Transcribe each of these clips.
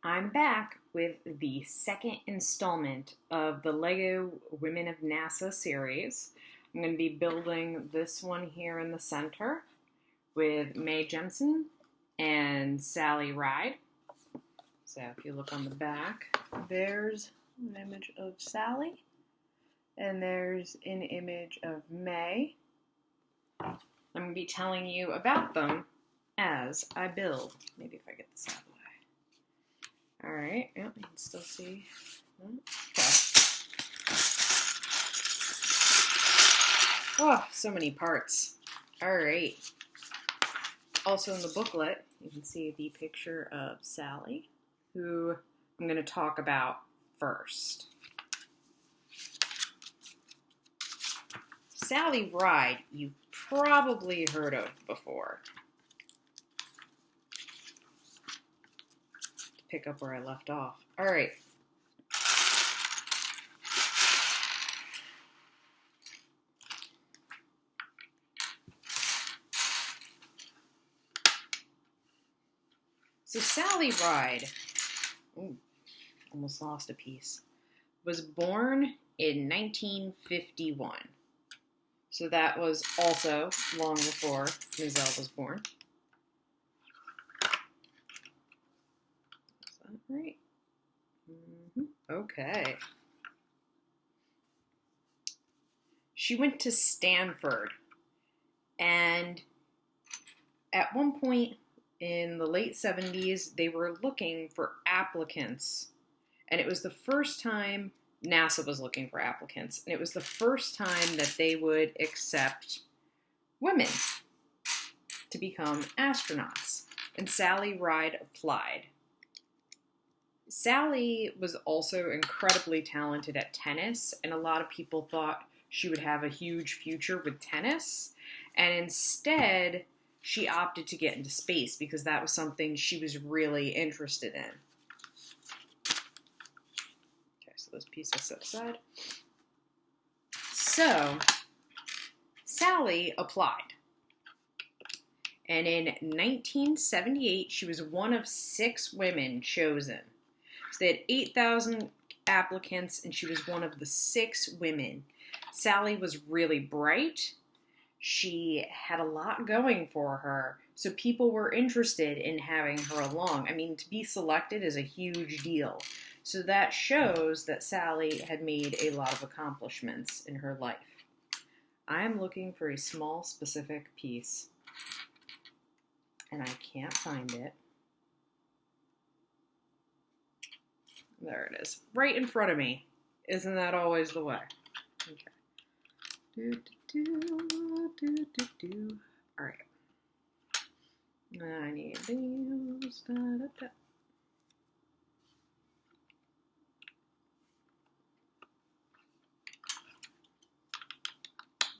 I'm back with the second installment of the Lego Women of NASA series. I'm going to be building this one here in the center with Mae Jemison and Sally Ride. So if you look on the back, there's an image of Sally, and there's an image of Mae. I'm going to be telling you about them as I build. Maybe if I get this out of the way. All right, yep, you can still see. Okay. Oh, so many parts. All right. Also in the booklet, you can see the picture of Sally, who I'm going to talk about first. Sally Ride, you've probably heard of before. Pick up where I left off. All right. So Sally Ride, almost lost a piece, was born in 1951. So that was also long before Mizelle was born. Is that right? Okay. She went to Stanford, and at one point in the late 70s, they were looking for applicants, and it was the first time NASA was looking for applicants, and it was the first time that they would accept women to become astronauts, and Sally Ride applied. Sally was also incredibly talented at tennis, and a lot of people thought she would have a huge future with tennis, and instead she opted to get into space because that was something she was really interested in. Okay, so those pieces set aside. So, Sally applied. And in 1978, she was one of 6 women chosen. So they had 8,000 applicants, and she was one of the 6 women. Sally was really bright. She had a lot going for her, so people were interested in having her along. I mean, to be selected is a huge deal. So that shows that Sally had made a lot of accomplishments in her life. I am looking for a small, specific piece, and I can't find it. There it is, right in front of me. Isn't that always the way? Okay. All right. I need these.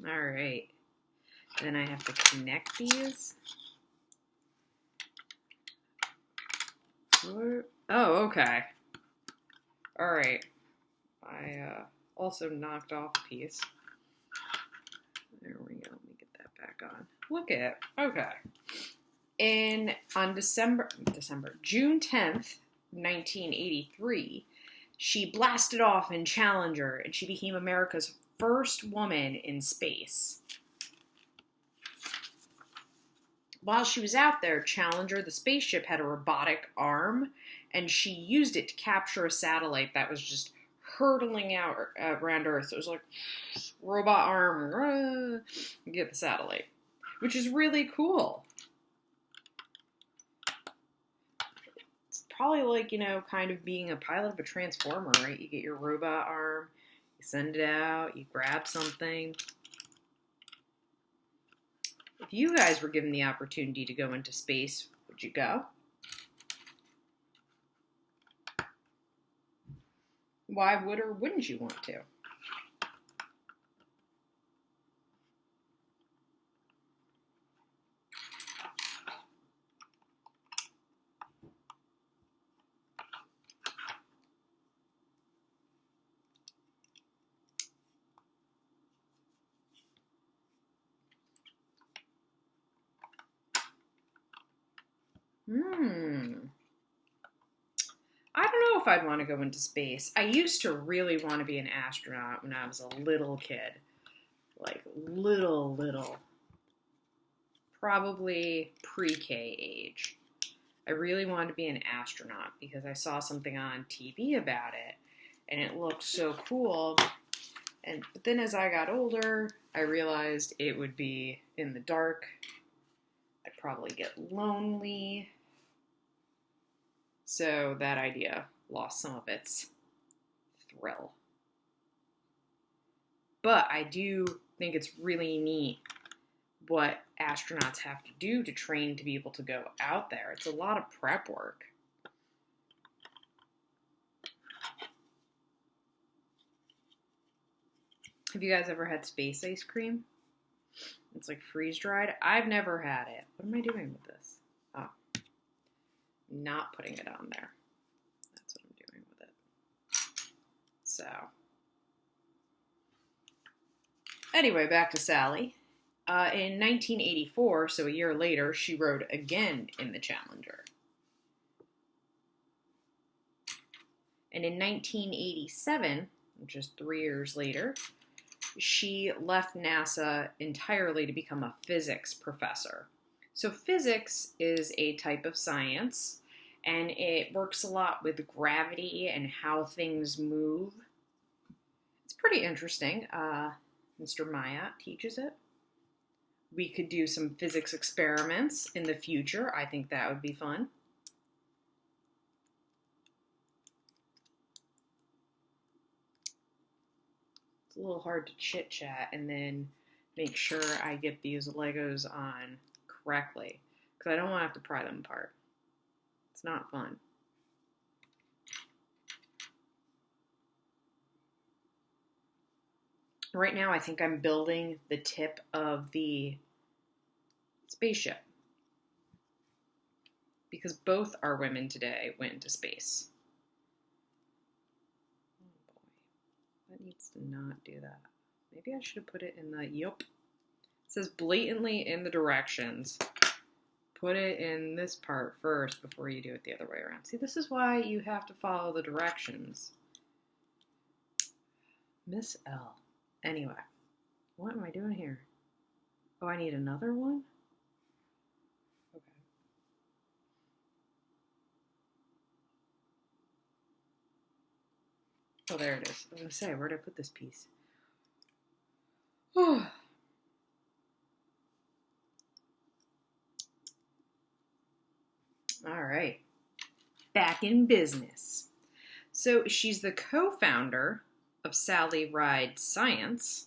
All right. Then I have to connect these. Oh, okay. All right. I also knocked off a piece. There we go. Let me get that back on. Look at it. Okay. On June 10th, 1983, she blasted off in Challenger, and she became America's first woman in space. While she was out there, Challenger, the spaceship, had a robotic arm, and she used it to capture a satellite that was just hurtling out around Earth. So it was like, robot arm, get the satellite, which is really cool. It's probably like, kind of being a pilot of a transformer, right? You get your robot arm, you send it out, you grab something. If you guys were given the opportunity to go into space, would you go? Why would or wouldn't you want to? if I'd want to go into space. I used to really want to be an astronaut when I was a little kid. Like, little. Probably pre-K age. I really wanted to be an astronaut because I saw something on TV about it, and it looked so cool. But then as I got older, I realized it would be in the dark. I'd probably get lonely. So that idea lost some of its thrill. But I do think it's really neat what astronauts have to do to train to be able to go out there. It's a lot of prep work. Have you guys ever had space ice cream? It's like freeze-dried. I've never had it. What am I doing with this? Oh, not putting it on there. That's what I'm doing with it. So, anyway, back to Sally. In 1984, so a year later, she rode again in the Challenger. And in 1987, which is 3 years later, she left NASA entirely to become a physics professor. So physics is a type of science, and it works a lot with gravity and how things move. It's pretty interesting. Mr. Maya teaches it. We could do some physics experiments in the future. I think that would be fun. It's a little hard to chit-chat and then make sure I get these Legos on correctly, because I don't want to have to pry them apart. It's not fun. Right now, I think I'm building the tip of the spaceship, because both our women today went into space. Oh boy, that needs to not do that. Maybe I should have put it in the, yup. It says blatantly in the directions. Put it in this part first before you do it the other way around. See, this is why you have to follow the directions. Miss L. Anyway, what am I doing here? Oh, I need another one? Okay. Oh, there it is. I was going to say, where did I put this piece? Oh. All right. Back in business. So she's the co-founder of Sally Ride Science,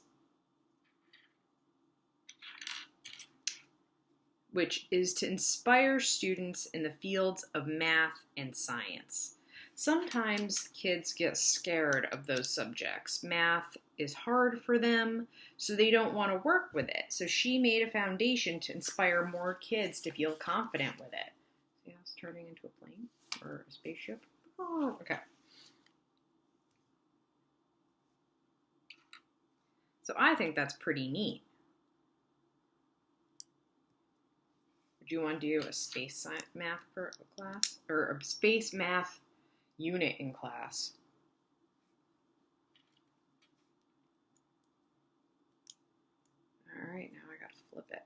which is to inspire students in the fields of math and science. Sometimes kids get scared of those subjects. Math is hard for them, so they don't want to work with it. So she made a foundation to inspire more kids to feel confident with it. See how it's turning into a plane or a spaceship? Oh, okay. So I think that's pretty neat. Would you want to do a space math class? Or a space math unit in class? All right, now I gotta flip it.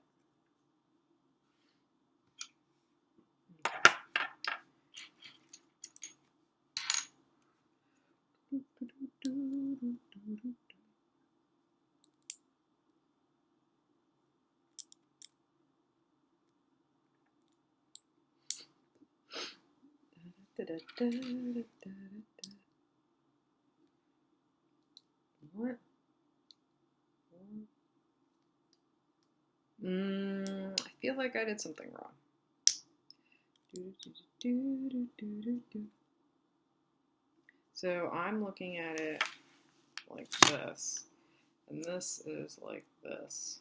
What? I feel like I did something wrong. So I'm looking at it like this, and this is like this,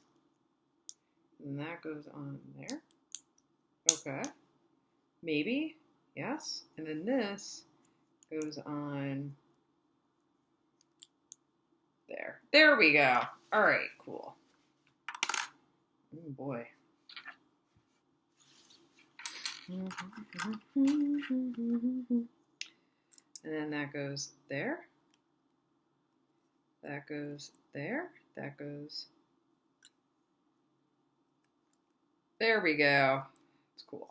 and that goes on there. Okay, maybe, yes, and then this goes on there. There we go. All right, cool. Oh boy. And then that goes there. That goes there. That goes. There we go. It's cool.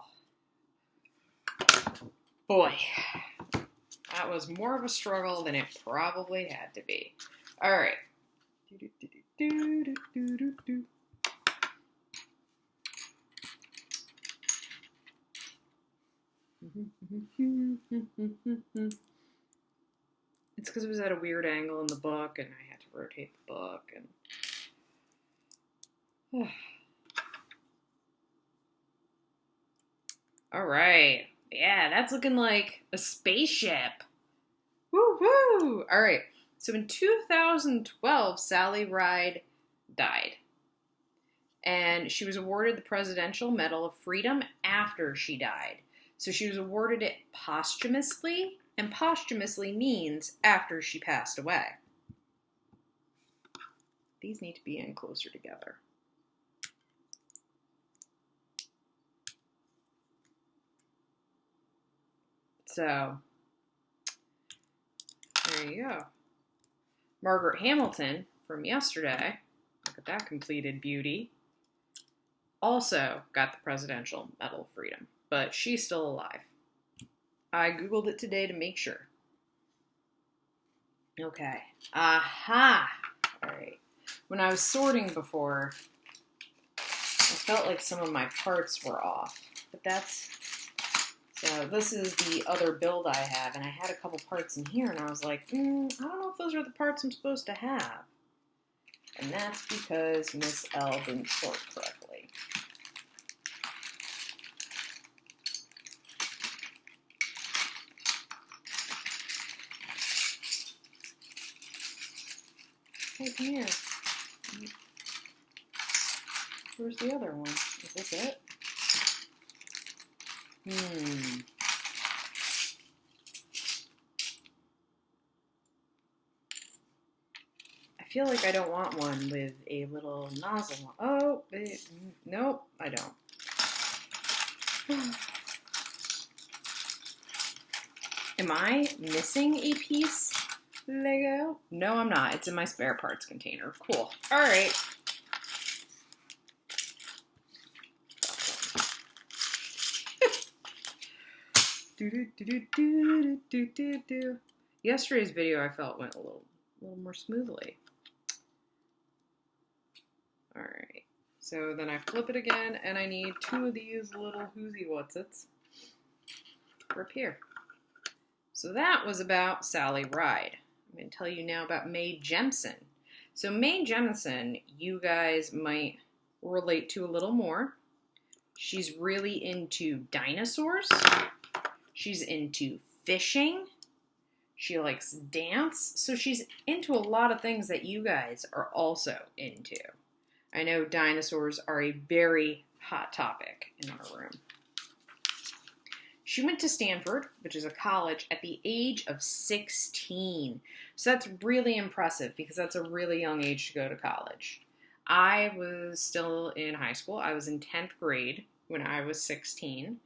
Boy, that was more of a struggle than it probably had to be. All right. It's because it was at a weird angle in the book, and I had to rotate the book. And all right, yeah, that's looking like a spaceship. Woo woo! All right, so in 2012, Sally Ride died, and she was awarded the Presidential Medal of Freedom after she died. So she was awarded it posthumously, and posthumously means after she passed away. These need to be in closer together. So, there you go. Margaret Hamilton from yesterday, look at that completed beauty, also got the Presidential Medal of Freedom, but she's still alive. I Googled it today to make sure. Okay. Aha! All right. When I was sorting before, I felt like some of my parts were off, but that's... So this is the other build I have, and I had a couple parts in here, and I was like, I don't know if those are the parts I'm supposed to have. And that's because Miss L didn't sort correctly. Hey, come here. Where's the other one? Is this it? I feel like I don't want one with a little nozzle. Oh, nope, I don't. Am I missing a piece, Lego? No, I'm not. It's in my spare parts container. Cool. All right. Yesterday's video I felt went a little more smoothly. All right. So then I flip it again, and I need 2 of these little whoozy whatsits to appear. So that was about Sally Ride. I'm going to tell you now about Mae Jemison. So Mae Jemison, you guys might relate to a little more. She's really into dinosaurs. She's into fishing. She likes dance. So she's into a lot of things that you guys are also into. I know dinosaurs are a very hot topic in our room. She went to Stanford, which is a college, at the age of 16. So that's really impressive because that's a really young age to go to college. I was still in high school. I was in 10th grade when I was 16.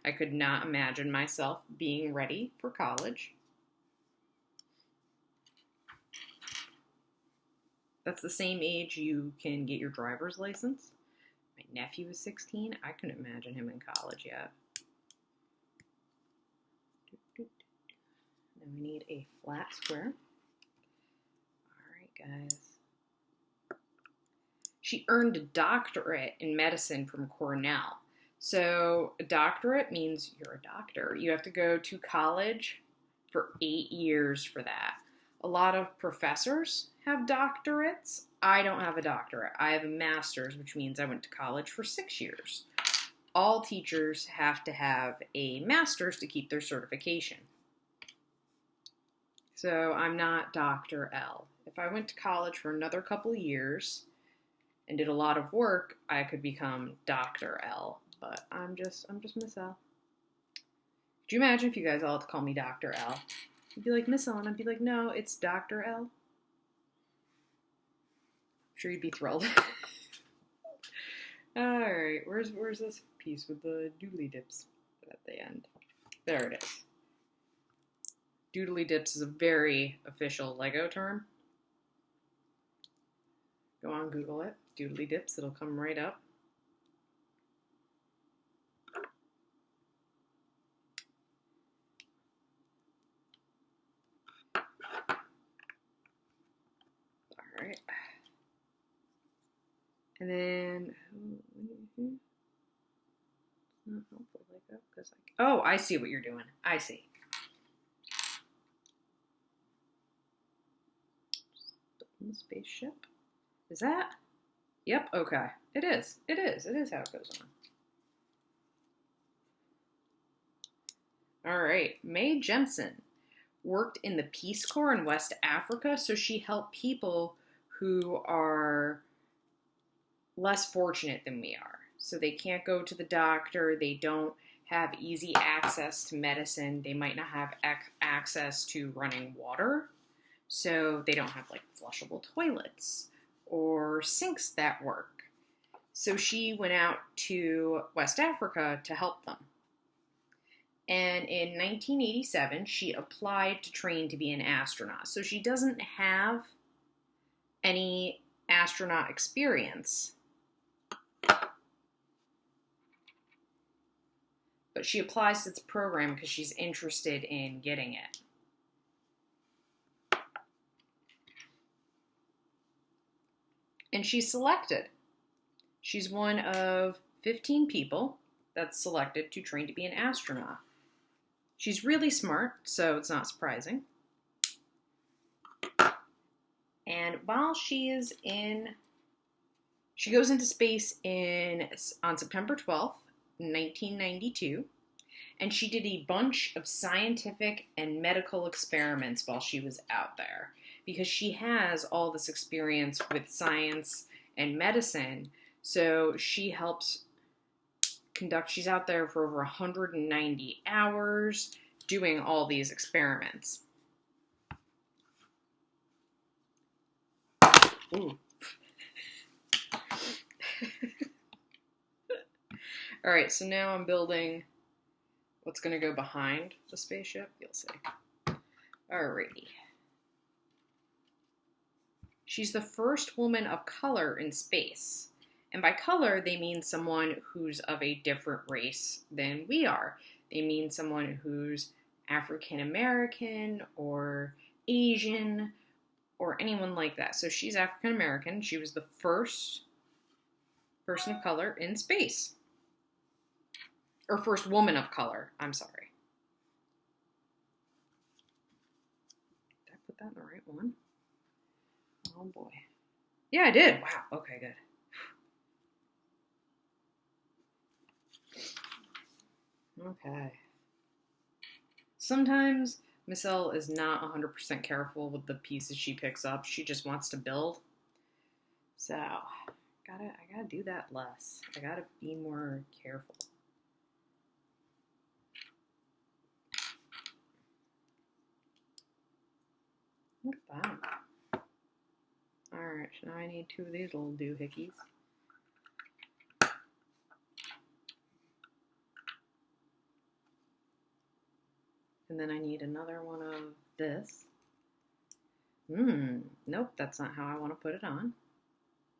I could not imagine myself being ready for college. That's the same age you can get your driver's license. My nephew is 16. I couldn't imagine him in college yet. Now we need a flat square. All right, guys. She earned a doctorate in medicine from Cornell. So a doctorate means you're a doctor. You have to go to college for 8 years for that. A lot of professors have doctorates. I don't have a doctorate. I have a master's, which means I went to college for 6 years. All teachers have to have a master's to keep their certification. So I'm not Dr. L. If I went to college for another couple years and did a lot of work, I could become Dr. L. But I'm just Miss L. Could you imagine if you guys all had to call me Dr. L? You'd be like, Miss L, and I'd be like, no, it's Dr. L. I'm sure you'd be thrilled. All right, where's this piece with the doobly dips at the end? There it is. Doodly dips is a very official Lego term. Go on, Google it. Doodly dips. It'll come right up. All right. And then, not helpful Lego because oh, I see what you're doing. I see. The spaceship. Is that? Yep, okay. It is. It is. It is how it goes on. All right. Mae Jemison worked in the Peace Corps in West Africa, so she helped people who are less fortunate than we are. So they can't go to the doctor, they don't have easy access to medicine, they might not have access to running water, so they don't have like flushable toilets or sinks that work. So she went out to West Africa to help them. And in 1987, she applied to train to be an astronaut. So she doesn't have any astronaut experience, but she applies to this program because she's interested in getting it. And she's selected. She's one of 15 people that's selected to train to be an astronaut. She's really smart, so it's not surprising. And while she goes into space on September 12th, 1992, and she did a bunch of scientific and medical experiments while she was out there because she has all this experience with science and medicine. So she helps conduct, she's out there for over 190 hours doing all these experiments. Ooh. All right, so now I'm building what's going to go behind the spaceship. You'll see. Alrighty. She's the first woman of color in space. And by color, they mean someone who's of a different race than we are. They mean someone who's African American or Asian or anyone like that. So she's African American. She was the first person of color in space. Or first woman of color, I'm sorry. Did I put that in the right one? Oh boy. Yeah, I did. Wow, okay, good. Okay. Sometimes Michelle is not 100% careful with the pieces she picks up. She just wants to build. So, I gotta do that less. I gotta be more careful. Look at that. Alright, so now I need 2 of these little doohickeys. And then I need another one of this. Nope, that's not how I want to put it on.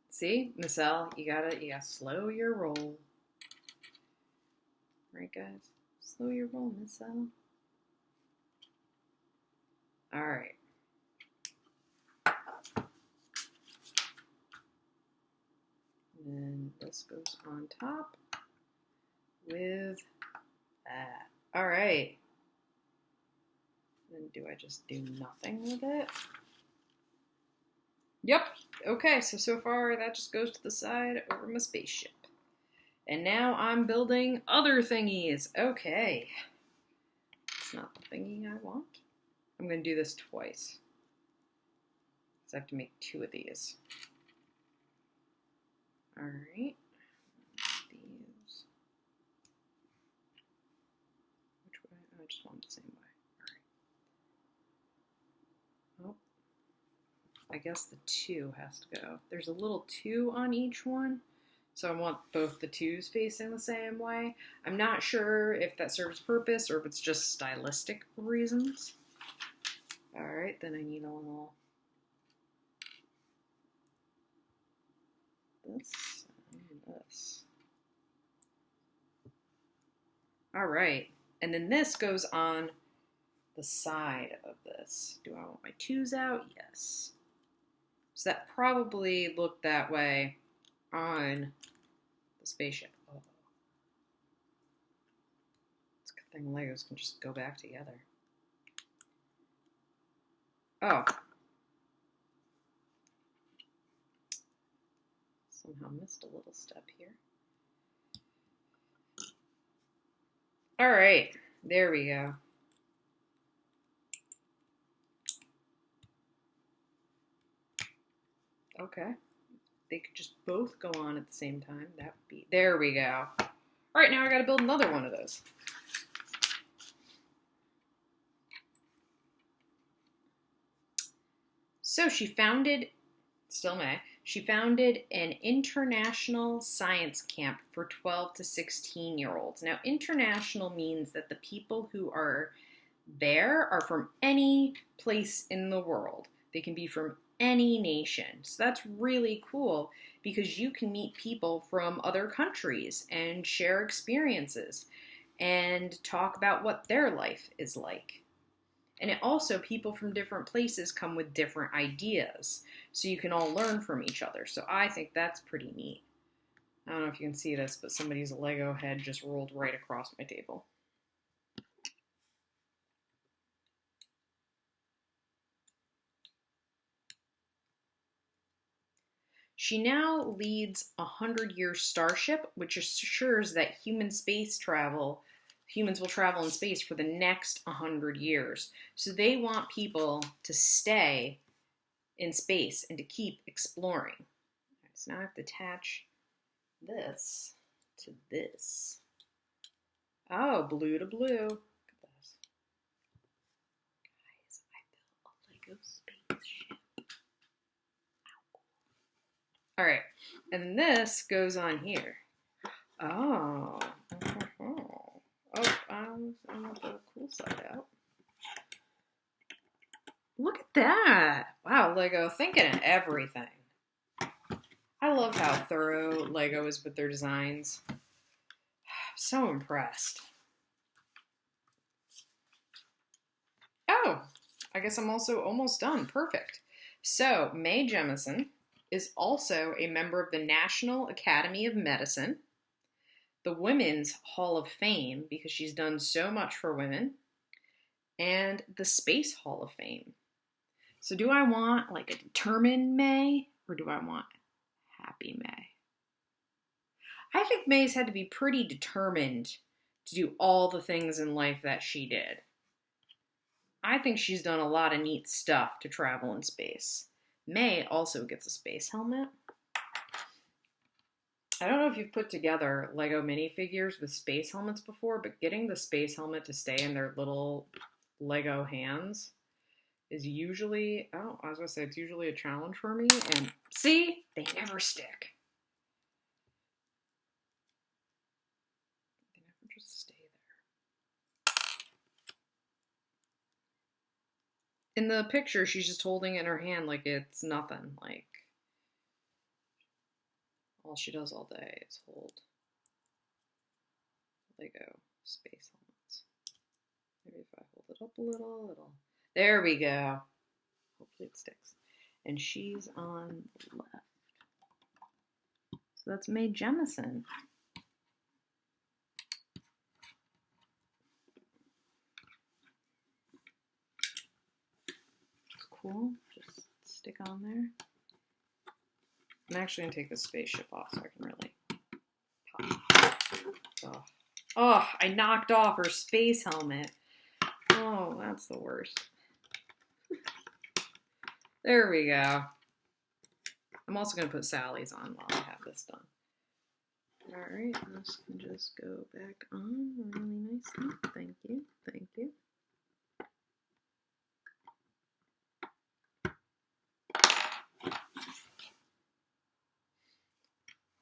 See, Michelle, you gotta slow your roll. Right, guys? Slow your roll, Michelle. Alright. And then this goes on top with that. Alright. Then do I just do nothing with it? Yep. Okay, so far that just goes to the side over my spaceship. And now I'm building other thingies. Okay. It's not the thingy I want. I'm going to do this twice. So I have to make 2 of these. Alright. These. Which way? I just want them the same way. Alright. Oh. I guess the 2 has to go. There's a little 2 on each one. So I want both the 2s facing the same way. I'm not sure if that serves purpose or if it's just stylistic reasons. All right, then I need a little this and this. All right, and then this goes on the side of this. Do I want my 2's out? Yes. So that probably looked that way on the spaceship. Oh. It's a good thing Legos can just go back together. Oh. Somehow missed a little step here. All right, there we go. Okay. They could just both go on at the same time. That would be, there we go. All right, now I got to build another one of those. So she founded, still May, she founded an international science camp for 12 to 16-year-olds. Now, international means that the people who are there are from any place in the world. They can be from any nation. So that's really cool because you can meet people from other countries and share experiences and talk about what their life is like. And it also, people from different places come with different ideas. So you can all learn from each other. So I think that's pretty neat. I don't know if you can see this, but somebody's Lego head just rolled right across my table. She now leads a 100-year starship, which assures that humans will travel in space for the next 100 years. So they want people to stay in space and to keep exploring. So now I have to attach this to this. Oh, blue to blue. Look at this. Guys, I built a Lego spaceship. All right, and this goes on here. Oh, I'm gonna put the cool side out. Look at that! Wow, Lego thinking of everything. I love how thorough Lego is with their designs. I'm so impressed. Oh, I guess I'm also almost done. Perfect. So, Mae Jemison is also a member of the National Academy of Medicine, the Women's Hall of Fame, because she's done so much for women, and the Space Hall of Fame. So do I want like a determined May, or do I want happy May? I think May's had to be pretty determined to do all the things in life that she did. I think she's done a lot of neat stuff to travel in space. May also gets a space helmet. I don't know if you've put together Lego minifigures with space helmets before, but getting the space helmet to stay in their little Lego hands is usually, it's usually a challenge for me. And see, they never stick. They never just stay there. In the picture, she's just holding it in her hand like it's nothing. Like, all she does all day is hold Lego space helmets. Maybe if I hold it up a little, it'll... There we go. Hopefully it sticks. And she's on the left. So that's Mae Jemison. It's cool. Just stick on there. I'm actually going to take the spaceship off so I can really pop. Oh, I knocked off her space helmet. Oh, that's the worst. There we go. I'm also going to put Sally's on while I have this done. Alright, this can just go back on really nicely. Thank you, thank you.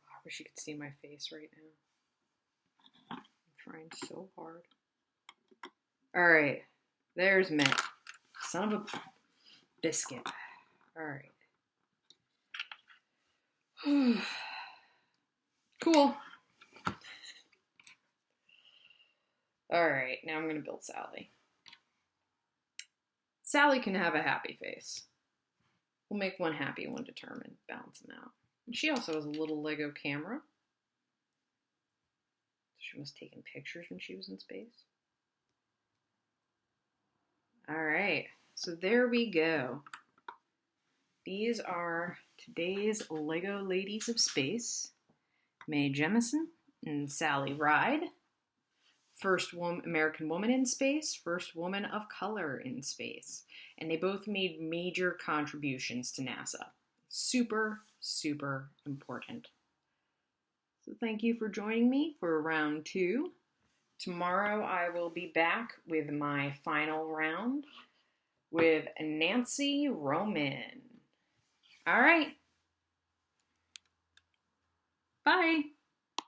I wish you could see my face right now. I'm trying so hard. Alright, there's May. son of a biscuit. All right. Cool. All right, now I'm going to build Sally. Sally can have a happy face. We'll make one happy, one determined, balance them out. And she also has a little Lego camera. She must have taken pictures when she was in space. All right, so there we go. These are today's Lego Ladies of Space. Mae Jemison and Sally Ride. First American woman in space, first woman of color in space. And they both made major contributions to NASA. Super, super important. So thank you for joining me for round 2. Tomorrow I will be back with my final round with Nancy Roman. All right. Bye.